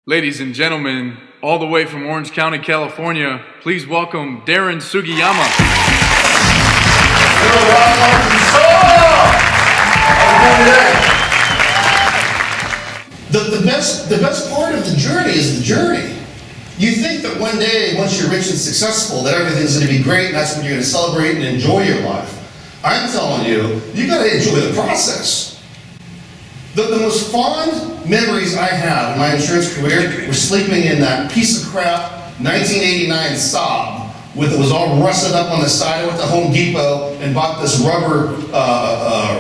Ladies and gentlemen, all the way from Orange County, California, please welcome Darren Sugiyama. The best part of the journey is the journey. You think that one day, once you're rich and successful, that everything's going to be great and that's when you're going to celebrate and enjoy your life. I'm telling you, you got to enjoy the process. The most fond memories I have in my insurance career were sleeping in that piece of crap 1989 Saab that was all rusted up on the side. I went to Home Depot and bought this rubber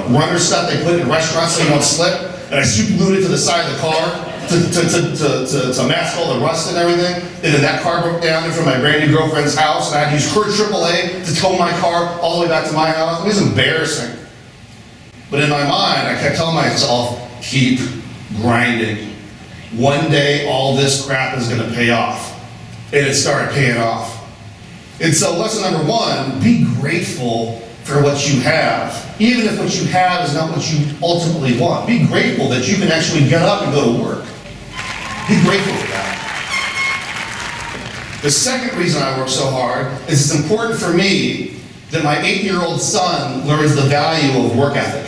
runner stuff they put in restaurants so you don't slip, and I super glued it to the side of the car to mask all the rust and everything. And then that car broke down in front of my brand new girlfriend's house, and I had to use her AAA to tow my car all the way back to my house. It was embarrassing. But in my mind, I kept telling myself, keep grinding. One day, all this crap is going to pay off. And it started paying off. And so lesson number one, be grateful for what you have. Even if what you have is not what you ultimately want. Be grateful that you can actually get up and go to work. Be grateful for that. The second reason I work so hard is it's important for me that my 8-year-old son learns the value of work ethic.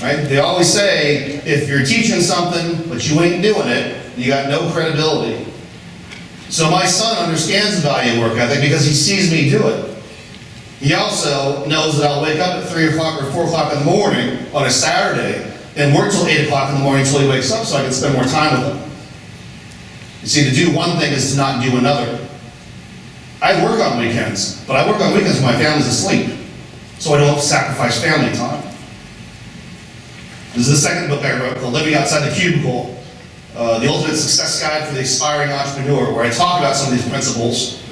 Right? They always say, if you're teaching something, but you ain't doing it, you got no credibility. So my son understands the value of work ethic because he sees me do it. He also knows that I'll wake up at 3 o'clock or 4 o'clock in the morning on a Saturday and work till 8 o'clock in the morning until he wakes up so I can spend more time with him. You see, to do one thing is to not do another. I work on weekends, but I work on weekends when my family's asleep, so I don't sacrifice family time. This is the second book I wrote called Living Outside the Cubicle, The Ultimate Success Guide for the Aspiring Entrepreneur, where I talk about some of these principles.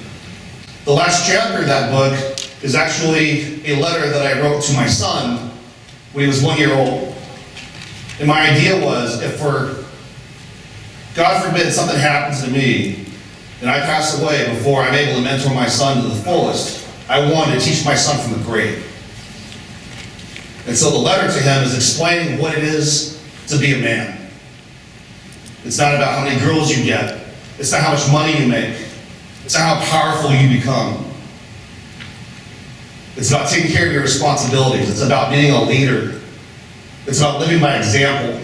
The last chapter of that book is actually a letter that I wrote to my son when he was 1 year old. And my idea was, if God forbid, something happens to me and I pass away before I'm able to mentor my son to the fullest, I wanted to teach my son from the grave. And so the letter to him is explaining what it is to be a man. It's not about how many girls you get. It's not how much money you make. It's not how powerful you become. It's about taking care of your responsibilities. It's about being a leader. It's about living by example.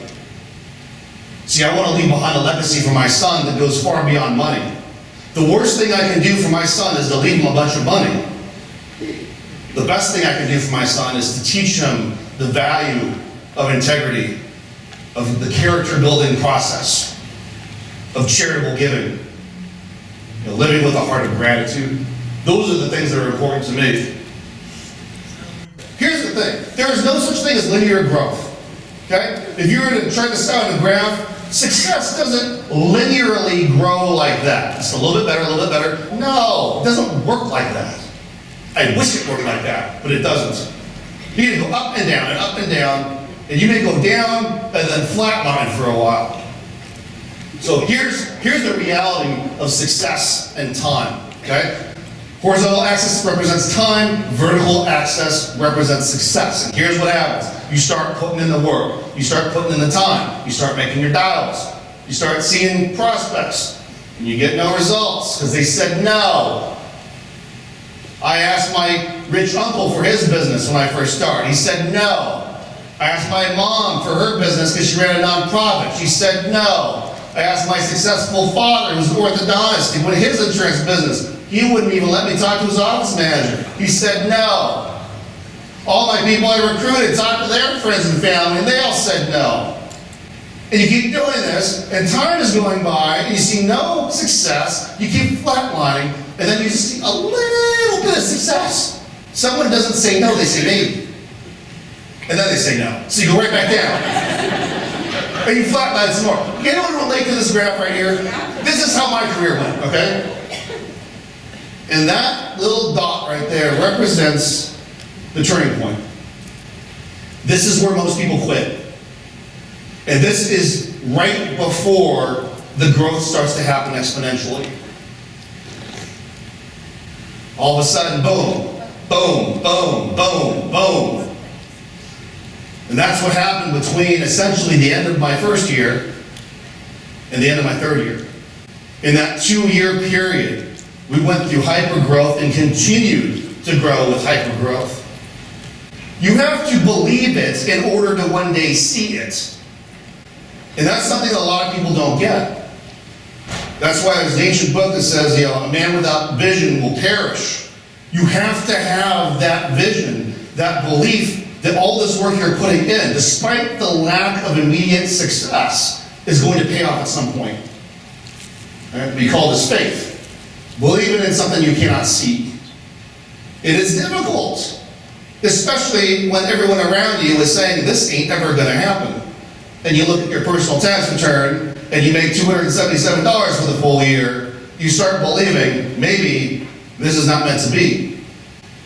See, I want to leave behind a legacy for my son that goes far beyond money. The worst thing I can do for my son is to leave him a bunch of money. The best thing I can do for my son is to teach him the value of integrity, of the character building process, of charitable giving, living with a heart of gratitude. Those are the things that are important to me. Here's the thing. There is no such thing as linear growth. Okay? If you were to try this out in a graph, success doesn't linearly grow like that. It's a little bit better, a little bit better. No, it doesn't work like that. I wish it worked like that, but it doesn't. You need to go up and down, and you may go down and then flatline for a while. So here's the reality of success and time, okay? Horizontal axis represents time, vertical axis represents success. And here's what happens. You start putting in the work. You start putting in the time. You start making your dials. You start seeing prospects, and you get no results because they said no. I asked my rich uncle for his business when I first started. He said no. I asked my mom for her business because she ran a nonprofit. She said no. I asked my successful father, who's an orthodontist, he went his insurance business. He wouldn't even let me talk to his office manager. He said no. All my people I recruited talked to their friends and family, and they all said no. And you keep doing this, and time is going by, and you see no success. You keep flatlining, and then you just see a little bit of success. Someone doesn't say no, they say maybe. And then they say no. So you go right back down. And you flatline some more. You anyone relate to this graph right here? This is how my career went, okay? And that little dot right there represents the turning point. This is where most people quit. And this is right before the growth starts to happen exponentially. All of a sudden, boom, boom, boom, boom, boom. And that's what happened between essentially the end of my first year and the end of my third year. In that 2-year period, we went through hypergrowth and continued to grow with hypergrowth. You have to believe it in order to one day see it. And that's something that a lot of people don't get. That's why there's an ancient book that says, a man without vision will perish. You have to have that vision, that belief that all this work you're putting in, despite the lack of immediate success, is going to pay off at some point. Right? We call this faith. Believing in something you cannot see. It is difficult, especially when everyone around you is saying, this ain't ever going to happen. And you look at your personal tax return, and you make $277 for the full year, you start believing, maybe this is not meant to be.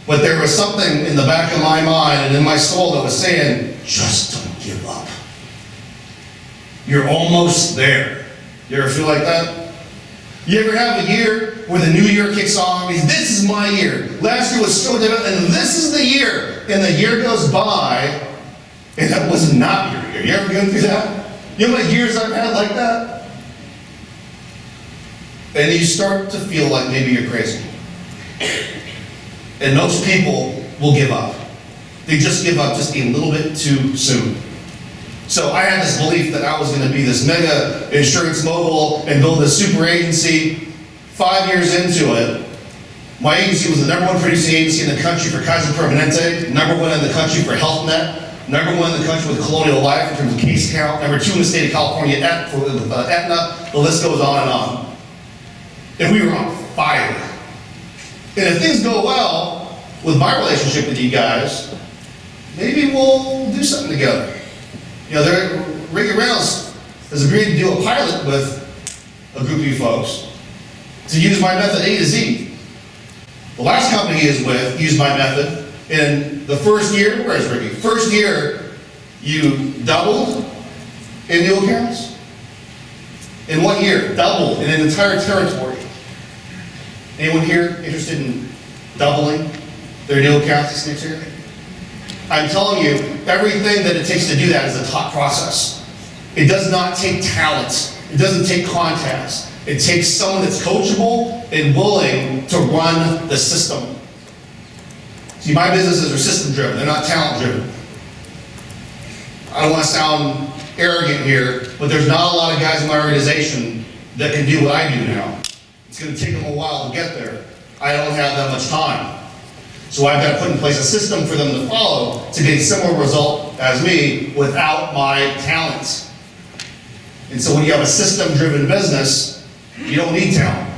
But there was something in the back of my mind and in my soul that was saying, just don't give up. You're almost there. You ever feel like that? You ever have a year where the new year kicks off? This is my year. Last year was so different, and this is the year. And the year goes by, and that was not your year. You ever go through that? You know how many years I've had like that? And you start to feel like maybe you're crazy. And most people will give up. They just give up just a little bit too soon. So I had this belief that I was going to be this mega insurance mogul and build this super agency. 5 years into it, my agency was the #1 producing agency in the country for Kaiser Permanente, #1 in the country for HealthNet, #1 in the country with Colonial Life in terms of case count, #2 in the state of California with Aetna. The list goes on and on. And we were on fire. And if things go well with my relationship with you guys, maybe we'll do something together. Ricky Reynolds has agreed to do a pilot with a group of you folks to use my method A to Z. The last company he is with used my method. In the first year, where is Ricky? First year, you doubled in new accounts. In 1 year, doubled in an entire territory. Anyone here interested in doubling their new accounts this next year? I'm telling you, everything that it takes to do that is a taught process. It does not take talent. It doesn't take contacts. It takes someone that's coachable and willing to run the system. See, my businesses are system-driven. They're not talent-driven. I don't want to sound arrogant here, but there's not a lot of guys in my organization that can do what I do now. It's going to take them a while to get there. I don't have that much time. So I've got to put in place a system for them to follow to get a similar result as me without my talents. And so when you have a system-driven business, you don't need talent.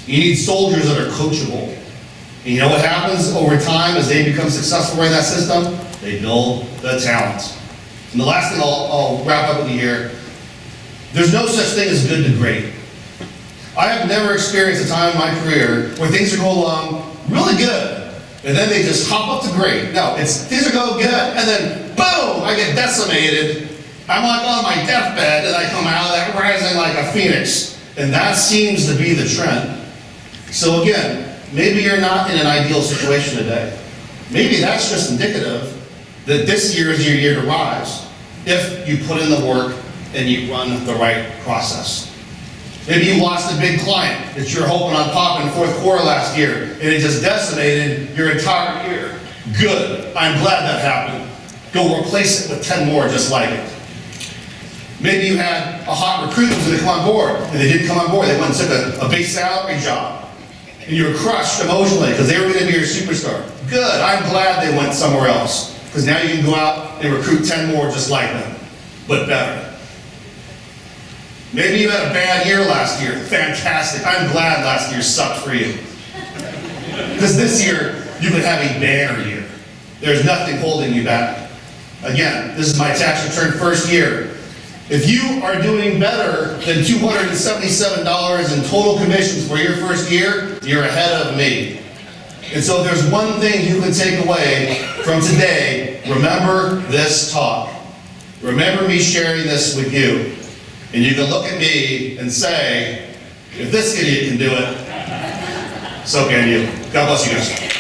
You need soldiers that are coachable. And you know what happens over time as they become successful in that system? They build the talent. And the last thing I'll wrap up with you here, there's no such thing as good to great. I have never experienced a time in my career where things are going along really good, and then they just hop up to great. No, things are going good, and then boom, I get decimated. I'm like on my deathbed, and I come out of that rising like a phoenix. And that seems to be the trend. So again, maybe you're not in an ideal situation today. Maybe that's just indicative that this year is your year to rise, if you put in the work and you run the right process. Maybe you lost a big client that you're hoping on popping fourth quarter last year, and it just decimated your entire year. Good, I'm glad that happened. Go replace it with 10 more just like it. Maybe you had a hot recruit who was going to come on board, and they didn't come on board. They went and took a base salary job. And you were crushed emotionally because they were going to be your superstar. Good, I'm glad they went somewhere else. Because now you can go out and recruit 10 more just like them, but better. Maybe you had a bad year last year. Fantastic. I'm glad last year sucked for you. Because this year, you could have a banner year. There's nothing holding you back. Again, this is my tax return first year. If you are doing better than $277 in total commissions for your first year, you're ahead of me. And so if there's one thing you can take away from today, remember this talk. Remember me sharing this with you. And you can look at me and say, if this idiot can do it, so can you. God bless you guys.